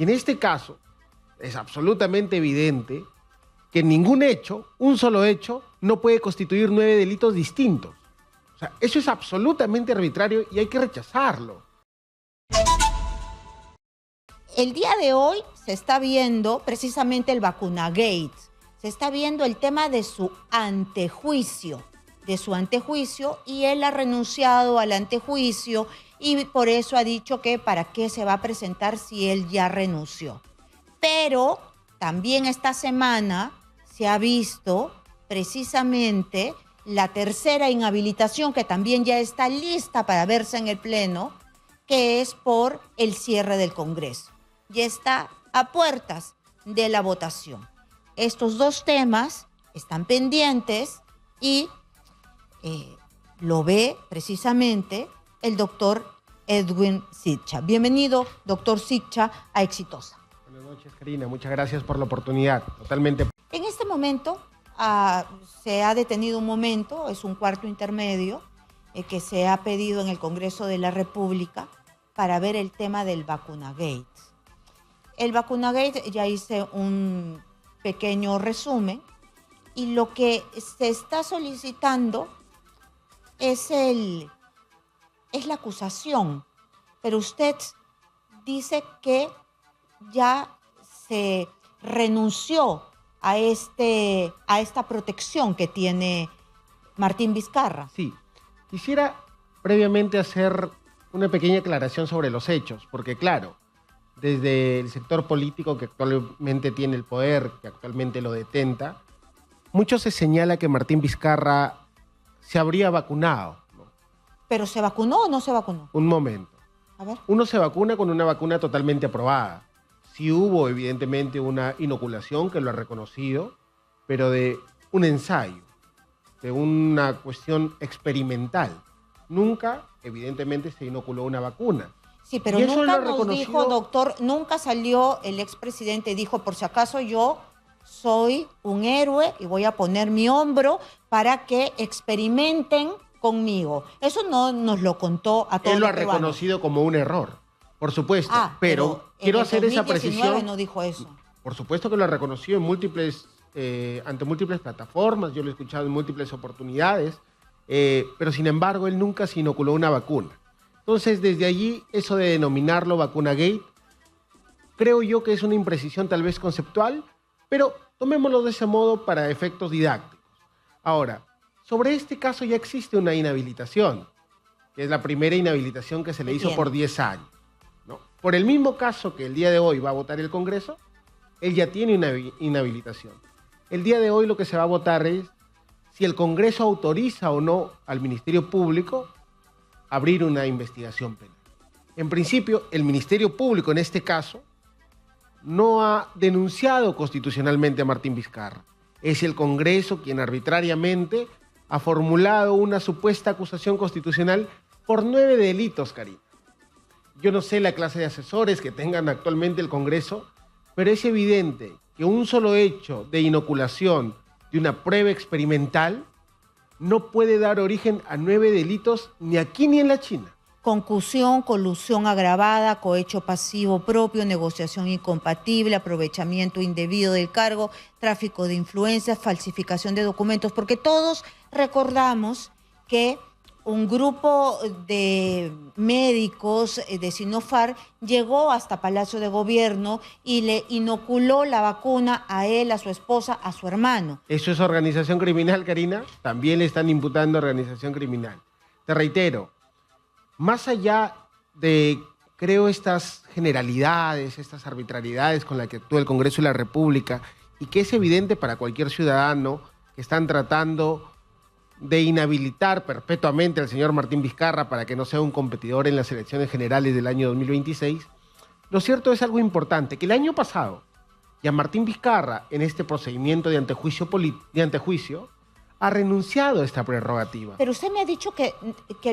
Y en este caso es absolutamente evidente que ningún hecho, un solo hecho, no puede constituir 9 delitos distintos. O sea, eso es absolutamente arbitrario y hay que rechazarlo. El día de hoy se está viendo precisamente el Vacunagate. Se está viendo el tema de su antejuicio, y él ha renunciado al antejuicio y por eso ha dicho que para qué se va a presentar si él ya renunció. Pero también esta semana se ha visto precisamente la tercera inhabilitación que también ya está lista para verse en el Pleno, que es por el cierre del Congreso. Ya está a puertas de la votación. Estos dos temas están pendientes y lo ve precisamente el doctor Edwin Sitcha. Bienvenido, doctor Sitcha, a Exitosa. Buenas noches, Karina. Muchas gracias por la oportunidad. Totalmente. En este momento se ha detenido un momento, es un cuarto intermedio que se ha pedido en el Congreso de la República para ver el tema del Vacunagate. El Vacunagate, ya hice un pequeño resumen, y lo que se está solicitando es la acusación, pero usted dice que ya se renunció a esta protección que tiene Martín Vizcarra. Sí, quisiera previamente hacer una pequeña aclaración sobre los hechos, porque claro, desde el sector político que actualmente tiene el poder, que actualmente lo detenta, mucho se señala que Martín Vizcarra se habría vacunado, ¿no? ¿Pero se vacunó o no se vacunó? Un momento. A ver. Uno se vacuna con una vacuna totalmente aprobada. Sí hubo, evidentemente, una inoculación que lo ha reconocido, pero de un ensayo, de una cuestión experimental. Nunca, evidentemente, se inoculó una vacuna. Sí, pero nunca nos dijo, doctor, nunca salió el expresidente y dijo, por si acaso yo soy un héroe y voy a poner mi hombro para que experimenten conmigo. Eso no nos lo contó a todos. Él lo ha reconocido como un error, por supuesto, pero quiero hacer esa precisión. No dijo eso. Por supuesto que lo ha reconocido en ante múltiples plataformas, yo lo he escuchado en múltiples oportunidades, pero sin embargo él nunca se inoculó una vacuna. Entonces, desde allí, eso de denominarlo Vacunagate, creo yo que es una imprecisión tal vez conceptual, pero tomémoslo de ese modo para efectos didácticos. Ahora, sobre este caso ya existe una inhabilitación, que es la primera inhabilitación que se le hizo por 10 años, ¿no? Por el mismo caso que el día de hoy va a votar el Congreso, él ya tiene una inhabilitación. El día de hoy lo que se va a votar es si el Congreso autoriza o no al Ministerio Público abrir una investigación penal. En principio, el Ministerio Público en este caso no ha denunciado constitucionalmente a Martín Vizcarra. Es el Congreso quien arbitrariamente ha formulado una supuesta acusación constitucional por 9 delitos, Karina. Yo no sé la clase de asesores que tengan actualmente el Congreso, pero es evidente que un solo hecho de inoculación de una prueba experimental no puede dar origen a 9 delitos ni aquí ni en la China. Concusión, colusión agravada, cohecho pasivo propio, negociación incompatible, aprovechamiento indebido del cargo, tráfico de influencias, falsificación de documentos, porque todos recordamos que un grupo de médicos de Sinopharm llegó hasta Palacio de Gobierno y le inoculó la vacuna a él, a su esposa, a su hermano. ¿Eso es organización criminal, Karina? También le están imputando organización criminal. Te reitero, más allá de, creo, estas generalidades, estas arbitrariedades con las que actúa el Congreso de la República y que es evidente para cualquier ciudadano que están tratando de inhabilitar perpetuamente al señor Martín Vizcarra para que no sea un competidor en las elecciones generales del año 2026, lo cierto es algo importante, que el año pasado, ya Martín Vizcarra, en este procedimiento de antejuicio, ha renunciado a esta prerrogativa. Pero usted me ha dicho que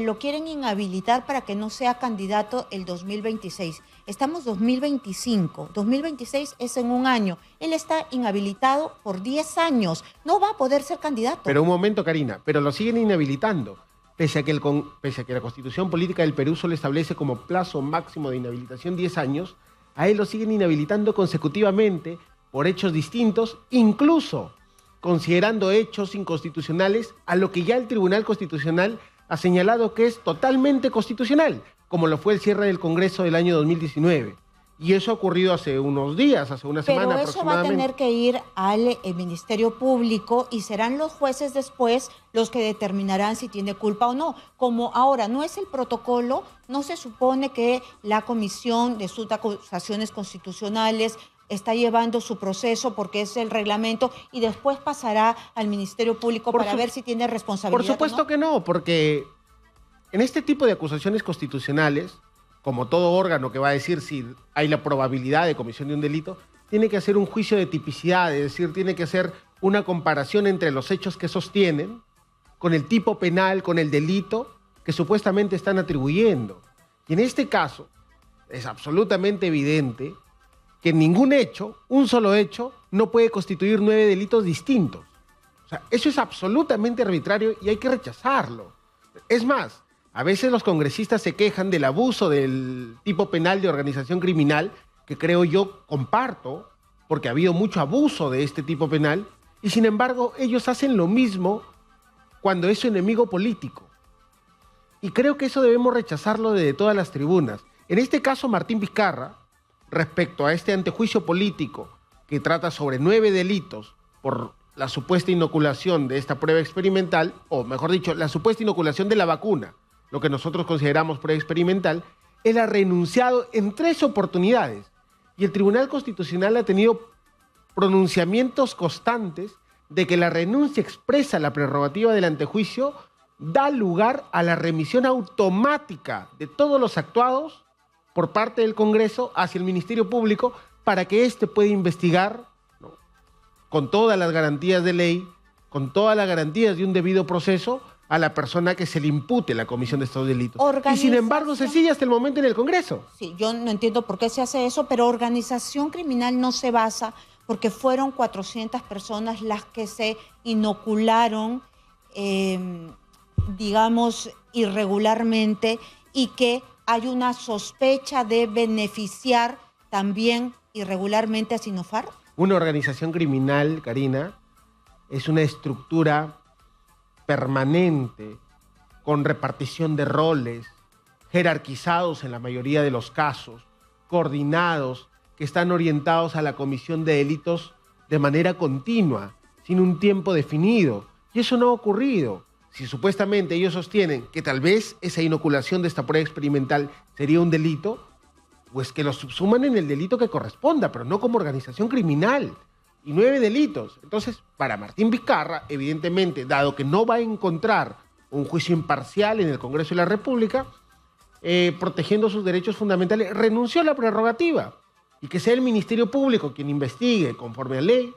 lo quieren inhabilitar para que no sea candidato el 2026. Estamos 2025. 2026 es en un año. Él está inhabilitado por 10 años. No va a poder ser candidato. Pero un momento, Karina, pero lo siguen inhabilitando. Pese a que la Constitución Política del Perú solo establece como plazo máximo de inhabilitación 10 años, a él lo siguen inhabilitando consecutivamente por hechos distintos, incluso considerando hechos inconstitucionales a lo que ya el Tribunal Constitucional ha señalado que es totalmente constitucional, como lo fue el cierre del Congreso del año 2019. Y eso ha ocurrido hace unos días, hace una semana aproximadamente. Pero eso va a tener que ir al Ministerio Público y serán los jueces después los que determinarán si tiene culpa o no. Como ahora no es el protocolo, no se supone que la Comisión de Acusaciones Constitucionales está llevando su proceso porque es el reglamento y después pasará al Ministerio Público para ver si tiene responsabilidad. Por supuesto que no, porque en este tipo de acusaciones constitucionales, como todo órgano que va a decir si hay la probabilidad de comisión de un delito, tiene que hacer un juicio de tipicidad, es decir, tiene que hacer una comparación entre los hechos que sostienen con el tipo penal, con el delito que supuestamente están atribuyendo. Y en este caso es absolutamente evidente que ningún hecho, un solo hecho, no puede constituir 9 delitos distintos. O sea, eso es absolutamente arbitrario y hay que rechazarlo. Es más, a veces los congresistas se quejan del abuso del tipo penal de organización criminal, que creo yo comparto, porque ha habido mucho abuso de este tipo penal, y sin embargo ellos hacen lo mismo cuando es su enemigo político. Y creo que eso debemos rechazarlo desde todas las tribunas. En este caso, Martín Vizcarra, respecto a este antejuicio político que trata sobre 9 delitos por la supuesta inoculación de esta prueba experimental, o mejor dicho, la supuesta inoculación de la vacuna, lo que nosotros consideramos prueba experimental, él ha renunciado en 3 oportunidades. Y el Tribunal Constitucional ha tenido pronunciamientos constantes de que la renuncia expresa a la prerrogativa del antejuicio da lugar a la remisión automática de todos los actuados por parte del Congreso hacia el Ministerio Público para que éste pueda investigar, ¿no?, con todas las garantías de ley, con todas las garantías de un debido proceso a la persona que se le impute la comisión de estos delitos. Y sin embargo se sigue hasta el momento en el Congreso. Sí, yo no entiendo por qué se hace eso, pero organización criminal no se basa porque fueron 400 personas las que se inocularon, digamos, irregularmente, y que hay una sospecha de beneficiar también irregularmente a Sinopharm. Una organización criminal, Karina, es una estructura permanente, con repartición de roles, jerarquizados en la mayoría de los casos, coordinados, que están orientados a la comisión de delitos de manera continua, sin un tiempo definido. Y eso no ha ocurrido. Si supuestamente ellos sostienen que tal vez esa inoculación de esta prueba experimental sería un delito, pues que lo subsuman en el delito que corresponda, pero no como organización criminal. Y 9 delitos. Entonces, para Martín Vizcarra, evidentemente, dado que no va a encontrar un juicio imparcial en el Congreso de la República, protegiendo sus derechos fundamentales, renunció a la prerrogativa. Y que sea el Ministerio Público quien investigue conforme a ley,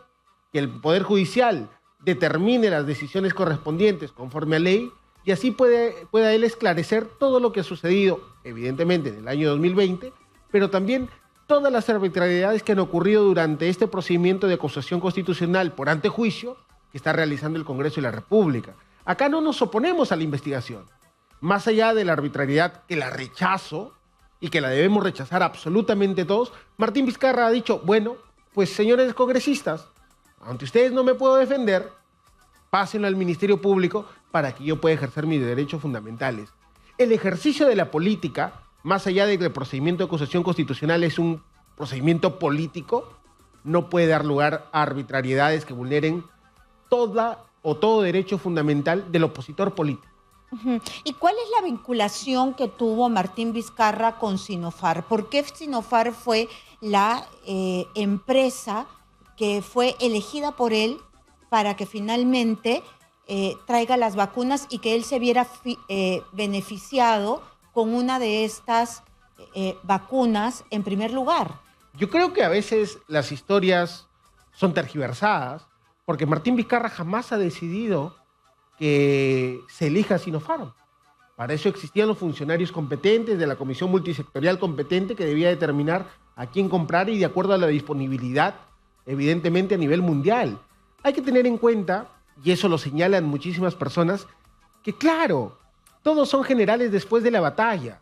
que el Poder Judicial determine las decisiones correspondientes conforme a ley, y así pueda él esclarecer todo lo que ha sucedido, evidentemente, en el año 2020, pero también todas las arbitrariedades que han ocurrido durante este procedimiento de acusación constitucional por antejuicio que está realizando el Congreso de la República. Acá no nos oponemos a la investigación. Más allá de la arbitrariedad, que la rechazo y que la debemos rechazar absolutamente todos, Martín Vizcarra ha dicho, bueno, pues señores congresistas, aunque ustedes no me puedo defender, pásenlo al Ministerio Público para que yo pueda ejercer mis derechos fundamentales. El ejercicio de la política, más allá de que el procedimiento de acusación constitucional es un procedimiento político, no puede dar lugar a arbitrariedades que vulneren toda o todo derecho fundamental del opositor político. ¿Y cuál es la vinculación que tuvo Martín Vizcarra con Sinopharm? ¿Por qué Sinopharm fue la empresa que fue elegida por él para que finalmente traiga las vacunas y que él se viera beneficiado con una de estas vacunas en primer lugar? Yo creo que a veces las historias son tergiversadas, porque Martín Vizcarra jamás ha decidido que se elija Sinopharm. Para eso existían los funcionarios competentes de la Comisión Multisectorial competente que debía determinar a quién comprar y de acuerdo a la disponibilidad, evidentemente a nivel mundial. Hay que tener en cuenta, y eso lo señalan muchísimas personas, que claro, todos son generales después de la batalla.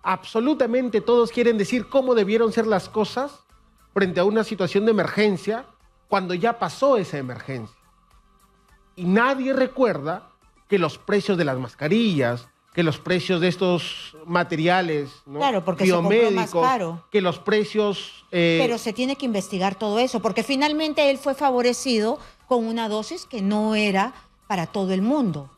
Absolutamente todos quieren decir cómo debieron ser las cosas frente a una situación de emergencia cuando ya pasó esa emergencia. Y nadie recuerda que los precios de las mascarillas, que los precios de estos materiales, ¿no? Claro, porque se compró más caro. Que los precios... Pero se tiene que investigar todo eso, porque finalmente él fue favorecido con una dosis que no era para todo el mundo.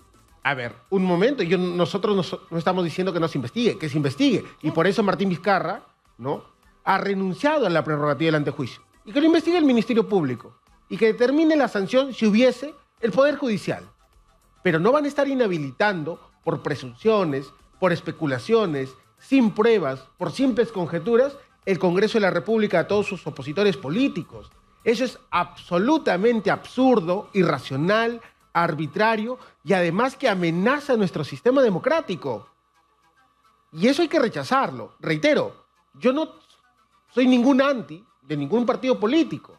A ver, un momento, nosotros no estamos diciendo que no se investigue, que se investigue. Y por eso Martín Vizcarra, ¿no?, ha renunciado a la prerrogativa del antejuicio. Y que lo investigue el Ministerio Público. Y que determine la sanción si hubiese el Poder Judicial. Pero no van a estar inhabilitando por presunciones, por especulaciones, sin pruebas, por simples conjeturas, el Congreso de la República a todos sus opositores políticos. Eso es absolutamente absurdo, irracional, arbitrario y además que amenaza nuestro sistema democrático. Y eso hay que rechazarlo. Reitero, yo no soy ningún anti de ningún partido político,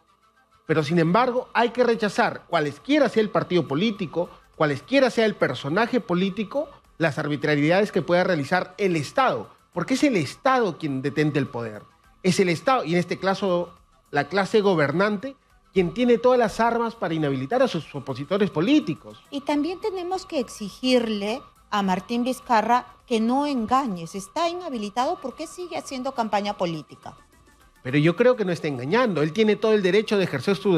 pero sin embargo hay que rechazar, cualesquiera sea el partido político, cualesquiera sea el personaje político, las arbitrariedades que pueda realizar el Estado, porque es el Estado quien detenta el poder. Es el Estado, y en este caso la clase gobernante, quien tiene todas las armas para inhabilitar a sus opositores políticos. Y también tenemos que exigirle a Martín Vizcarra que no engañe. Si está inhabilitado, ¿por qué sigue haciendo campaña política? Pero yo creo que no está engañando. Él tiene todo el derecho de ejercer sus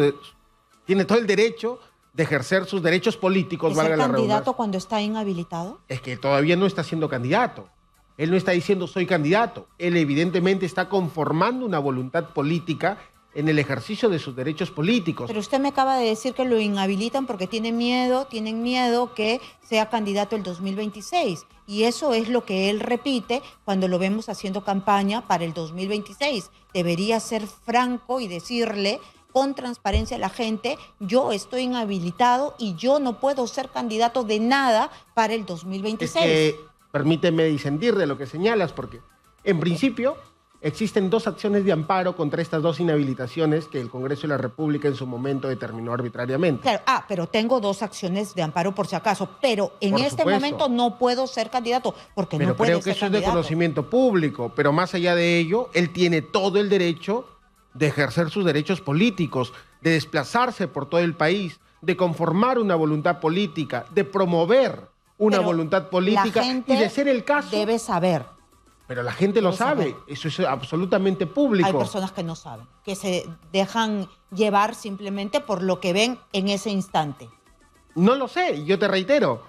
derechos políticos, ¿Es valga el la candidato redundancia. cuando está inhabilitado? Es que todavía no está siendo candidato. Él no está diciendo soy candidato. Él evidentemente está conformando una voluntad política en el ejercicio de sus derechos políticos. Pero usted me acaba de decir que lo inhabilitan porque tienen miedo que sea candidato el 2026. Y eso es lo que él repite cuando lo vemos haciendo campaña para el 2026. Debería ser franco y decirle con transparencia a la gente, yo estoy inhabilitado y yo no puedo ser candidato de nada para el 2026. Es que, permíteme disentir de lo que señalas, porque en principio existen dos acciones de amparo contra estas dos inhabilitaciones que el Congreso de la República en su momento determinó arbitrariamente. Claro, pero tengo dos acciones de amparo por si acaso, pero en este momento no puedo ser candidato porque no puede ser candidato. Pero creo que eso es de conocimiento público, pero más allá de ello, él tiene todo el derecho de ejercer sus derechos políticos, de desplazarse por todo el país, de conformar una voluntad política, de promover una voluntad política y de ser el caso. Debe saber. Pero la gente lo sabe, eso es absolutamente público. Hay personas que no saben, que se dejan llevar simplemente por lo que ven en ese instante. No lo sé, y yo te reitero,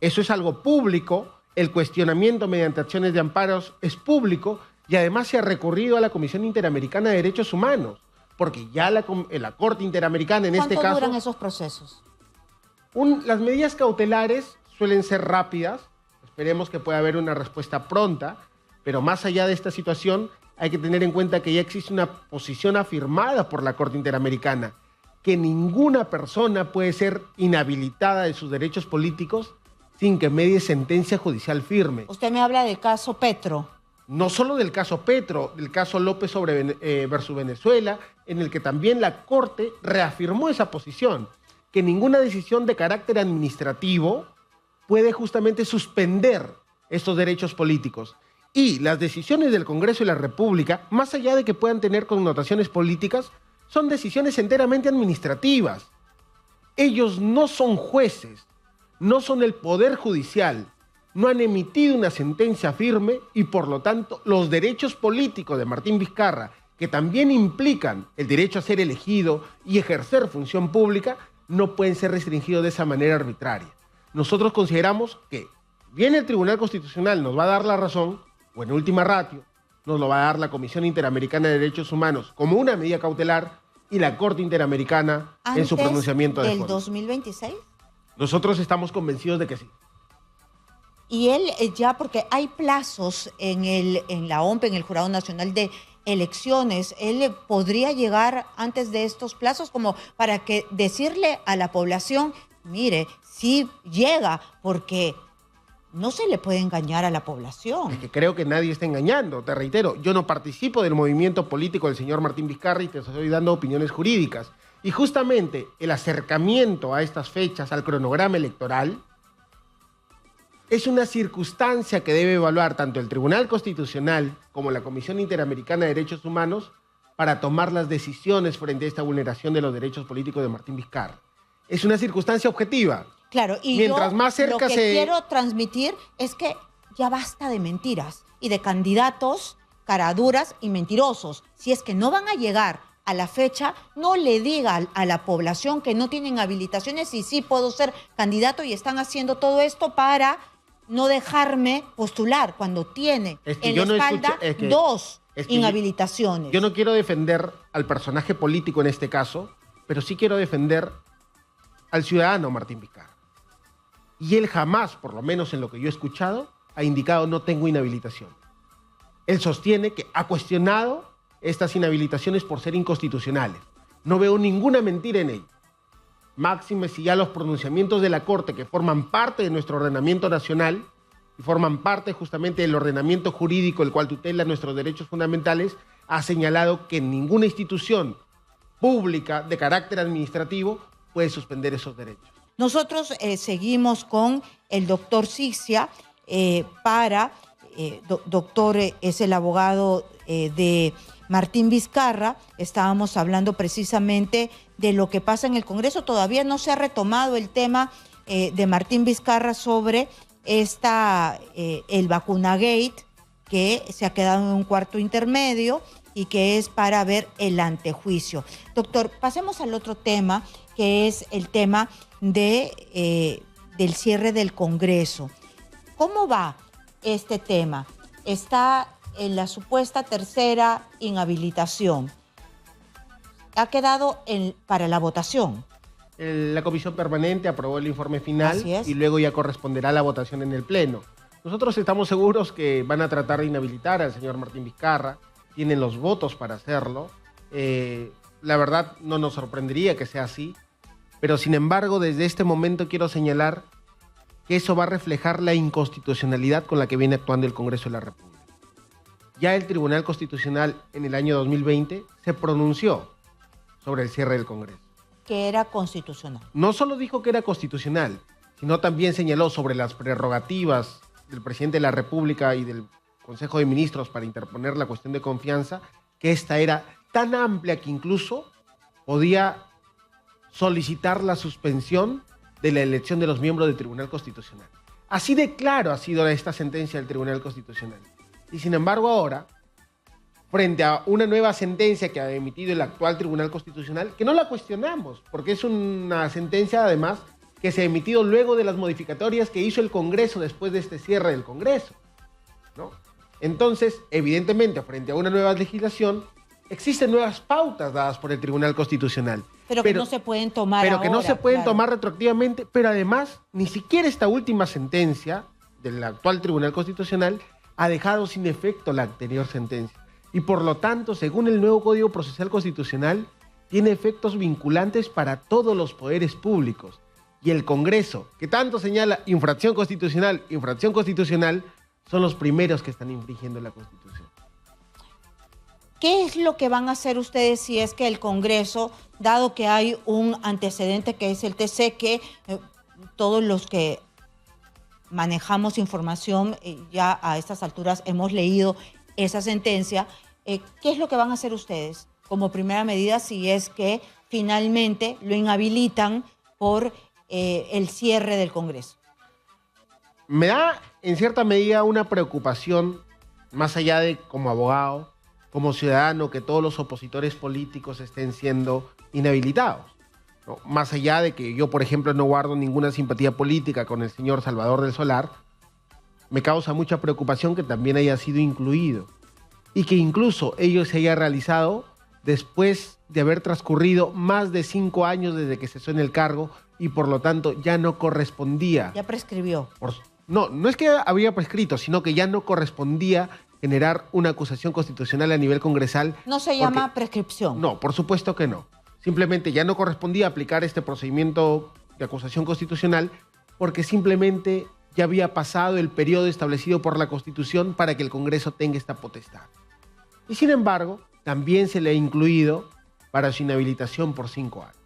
eso es algo público, el cuestionamiento mediante acciones de amparos es público y además se ha recurrido a la Comisión Interamericana de Derechos Humanos, porque ya la Corte Interamericana en este caso... ¿Cuánto duran esos procesos? Las medidas cautelares suelen ser rápidas, esperemos que pueda haber una respuesta pronta, pero más allá de esta situación hay que tener en cuenta que ya existe una posición afirmada por la Corte Interamericana, que ninguna persona puede ser inhabilitada de sus derechos políticos sin que medie sentencia judicial firme. Usted me habla del caso Petro. No solo del caso Petro, del caso López versus Venezuela, en el que también la Corte reafirmó esa posición, que ninguna decisión de carácter administrativo puede justamente suspender estos derechos políticos. Y las decisiones del Congreso de la República, más allá de que puedan tener connotaciones políticas, son decisiones enteramente administrativas. Ellos no son jueces, no son el Poder Judicial, no han emitido una sentencia firme y por lo tanto los derechos políticos de Martín Vizcarra, que también implican el derecho a ser elegido y ejercer función pública, no pueden ser restringidos de esa manera arbitraria. Nosotros consideramos que bien el Tribunal Constitucional nos va a dar la razón, o en última ratio, nos lo va a dar la Comisión Interamericana de Derechos Humanos como una medida cautelar y la Corte Interamericana en su pronunciamiento de fondo. ¿Antes del 2026? Nosotros estamos convencidos de que sí. Y él ya, porque hay plazos en la OMP, en el Jurado Nacional de Elecciones, él podría llegar antes de estos plazos como para que decirle a la población, mire, sí llega, porque no se le puede engañar a la población. Es que creo que nadie está engañando, te reitero, yo no participo del movimiento político del señor Martín Vizcarra y te estoy dando opiniones jurídicas. Y justamente el acercamiento a estas fechas, al cronograma electoral, es una circunstancia que debe evaluar tanto el Tribunal Constitucional como la Comisión Interamericana de Derechos Humanos para tomar las decisiones frente a esta vulneración de los derechos políticos de Martín Vizcarra. Es una circunstancia objetiva. Claro, y mientras yo más cerca lo que quiero transmitir es que ya basta de mentiras y de candidatos caraduras y mentirosos. Si es que no van a llegar a la fecha, no le digan a la población que no tienen habilitaciones y sí puedo ser candidato y están haciendo todo esto para no dejarme postular cuando tiene en la espalda dos inhabilitaciones. Yo no quiero defender al personaje político en este caso, pero sí quiero defender al ciudadano Martín Vizcarra. Y él jamás, por lo menos en lo que yo he escuchado, ha indicado no tengo inhabilitación. Él sostiene que ha cuestionado estas inhabilitaciones por ser inconstitucionales. No veo ninguna mentira en ello. Máxime si ya los pronunciamientos de la Corte, que forman parte de nuestro ordenamiento nacional y forman parte justamente del ordenamiento jurídico, el cual tutela nuestros derechos fundamentales, ha señalado que ninguna institución pública de carácter administrativo puede suspender esos derechos. Nosotros seguimos con el doctor Sixia doctor es el abogado de Martín Vizcarra. Estábamos hablando precisamente de lo que pasa en el Congreso. Todavía no se ha retomado el tema de Martín Vizcarra sobre el vacunagate, que se ha quedado en un cuarto intermedio y que es para ver el antejuicio. Doctor, pasemos al otro tema, que es el tema del cierre del Congreso. ¿Cómo va este tema? Está en la supuesta tercera inhabilitación. Ha quedado para la votación. La comisión permanente aprobó el informe final y luego ya corresponderá la votación en el Pleno. Nosotros estamos seguros que van a tratar de inhabilitar al señor Martín Vizcarra. Tienen los votos para hacerlo. La verdad no nos sorprendería que sea así. Pero sin embargo, desde este momento quiero señalar que eso va a reflejar la inconstitucionalidad con la que viene actuando el Congreso de la República. Ya el Tribunal Constitucional en el año 2020 se pronunció sobre el cierre del Congreso. Que era constitucional. No solo dijo que era constitucional, sino también señaló sobre las prerrogativas del presidente de la República y del Consejo de Ministros para interponer la cuestión de confianza, que esta era tan amplia que incluso podía solicitar la suspensión de la elección de los miembros del Tribunal Constitucional. Así de claro ha sido esta sentencia del Tribunal Constitucional. Y sin embargo ahora, frente a una nueva sentencia que ha emitido el actual Tribunal Constitucional, que no la cuestionamos, porque es una sentencia además que se ha emitido luego de las modificatorias que hizo el Congreso después de este cierre del Congreso, ¿no? Entonces, evidentemente, frente a una nueva legislación, existen nuevas pautas dadas por el Tribunal Constitucional. Pero que no se pueden tomar Pero ahora, que no se pueden tomar retroactivamente, pero además, ni siquiera esta última sentencia del actual Tribunal Constitucional ha dejado sin efecto la anterior sentencia. Y por lo tanto, según el nuevo Código Procesal Constitucional, tiene efectos vinculantes para todos los poderes públicos. Y el Congreso, que tanto señala infracción constitucional, son los primeros que están infringiendo la Constitución. ¿Qué es lo que van a hacer ustedes si es que el Congreso, dado que hay un antecedente que es el TC, que todos los que manejamos información ya a estas alturas hemos leído esa sentencia, ¿qué es lo que van a hacer ustedes como primera medida si es que finalmente lo inhabilitan por el cierre del Congreso? Me da en cierta medida una preocupación, más allá de como abogado, como ciudadano, que todos los opositores políticos estén siendo inhabilitados, ¿no? Más allá de que yo, por ejemplo, no guardo ninguna simpatía política con el señor Salvador del Solar, me causa mucha preocupación que también haya sido incluido y que incluso ello se haya realizado después de haber transcurrido más de 5 años desde que cesó en el cargo y por lo tanto ya no correspondía. Ya prescribió. No es que había prescrito, sino que ya no correspondía generar una acusación constitucional a nivel congresal. ¿No se llama prescripción? No, por supuesto que no. Simplemente ya no correspondía aplicar este procedimiento de acusación constitucional porque simplemente ya había pasado el periodo establecido por la Constitución para que el Congreso tenga esta potestad. Y sin embargo, también se le ha incluido para su inhabilitación por 5 años.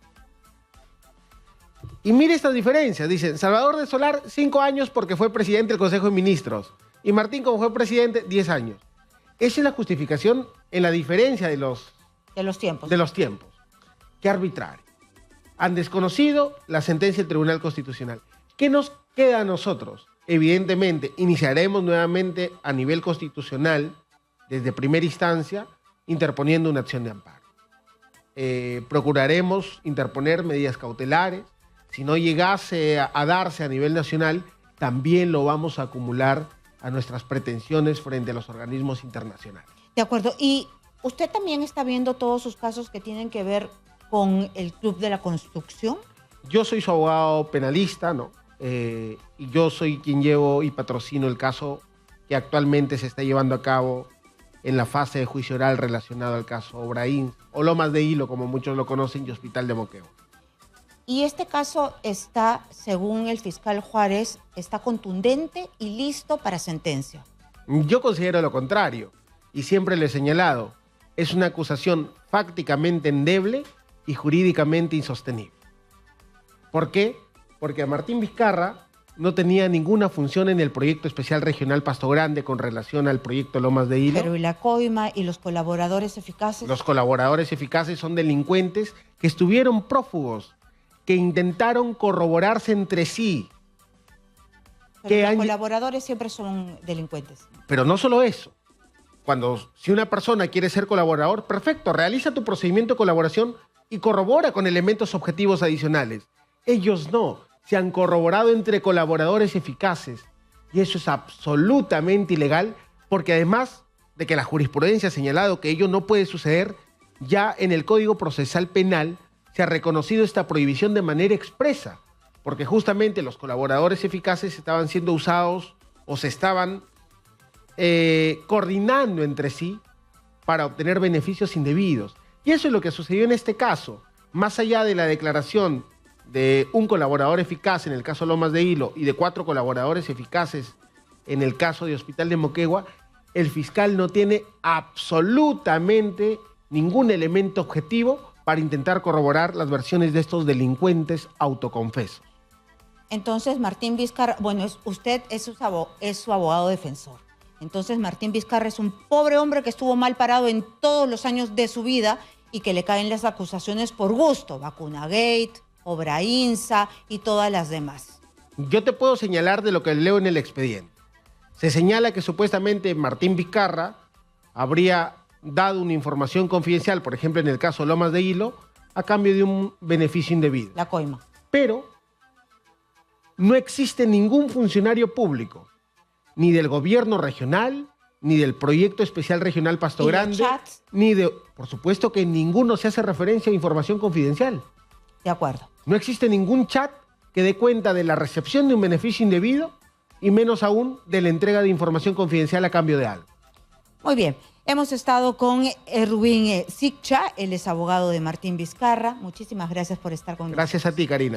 Y mire estas diferencias. Dicen, Salvador de Solar, 5 años porque fue presidente del Consejo de Ministros. Y Martín, como fue presidente, 10 años. Esa es la justificación en la diferencia de los tiempos. Qué arbitrario. Han desconocido la sentencia del Tribunal Constitucional. ¿Qué nos queda a nosotros? Evidentemente, iniciaremos nuevamente a nivel constitucional, desde primera instancia, interponiendo una acción de amparo. Procuraremos interponer medidas cautelares. Si no llegase a darse a nivel nacional, también lo vamos a acumular a nuestras pretensiones frente a los organismos internacionales. De acuerdo. Y usted también está viendo todos sus casos que tienen que ver con el Club de la Construcción. Yo soy su abogado penalista, ¿no? Y yo soy quien llevo y patrocino el caso que actualmente se está llevando a cabo en la fase de juicio oral relacionado al caso Obraín, o Lomas de Hilo, como muchos lo conocen, y Hospital de Moquegua. Y este caso está, según el fiscal Juárez, está contundente y listo para sentencia. Yo considero lo contrario, y siempre lo he señalado. Es una acusación fácticamente endeble y jurídicamente insostenible. ¿Por qué? Porque a Martín Vizcarra no tenía ninguna función en el proyecto especial regional Pasto Grande con relación al proyecto Lomas de Hilo. Pero ¿y la coima y los colaboradores eficaces? Los colaboradores eficaces son delincuentes que estuvieron prófugos, que intentaron corroborarse entre sí. Pero los colaboradores siempre son delincuentes. Pero no solo eso. Si una persona quiere ser colaborador, perfecto, realiza tu procedimiento de colaboración y corrobora con elementos objetivos adicionales. Ellos no, se han corroborado entre colaboradores eficaces. Y eso es absolutamente ilegal, porque además de que la jurisprudencia ha señalado que ello no puede suceder, ya en el Código Procesal Penal se ha reconocido esta prohibición de manera expresa, porque justamente los colaboradores eficaces estaban siendo usados o se estaban coordinando entre sí para obtener beneficios indebidos. Y eso es lo que sucedió en este caso. Más allá de la declaración de un colaborador eficaz en el caso Lomas de Hilo y de 4 colaboradores eficaces en el caso de Hospital de Moquegua, el fiscal no tiene absolutamente ningún elemento objetivo para intentar corroborar las versiones de estos delincuentes autoconfesos. Entonces, Martín Vizcarra, bueno, usted es su abogado defensor. Entonces, Martín Vizcarra es un pobre hombre que estuvo mal parado en todos los años de su vida y que le caen las acusaciones por gusto. Vacunagate, Obraínsa y todas las demás. Yo te puedo señalar de lo que leo en el expediente. Se señala que supuestamente Martín Vizcarra habría dado una información confidencial, por ejemplo en el caso Lomas de Hilo, a cambio de un beneficio indebido. La coima. Pero no existe ningún funcionario público, ni del gobierno regional, ni del proyecto especial regional Pasto Grande, ni de... Por supuesto que en ninguno se hace referencia a información confidencial. De acuerdo. No existe ningún chat que dé cuenta de la recepción de un beneficio indebido y menos aún de la entrega de información confidencial a cambio de algo. Muy bien. Hemos estado con Erwin Siccha, él es abogado de Martín Vizcarra. Muchísimas gracias por estar con nosotros. Gracias a ti, Karina.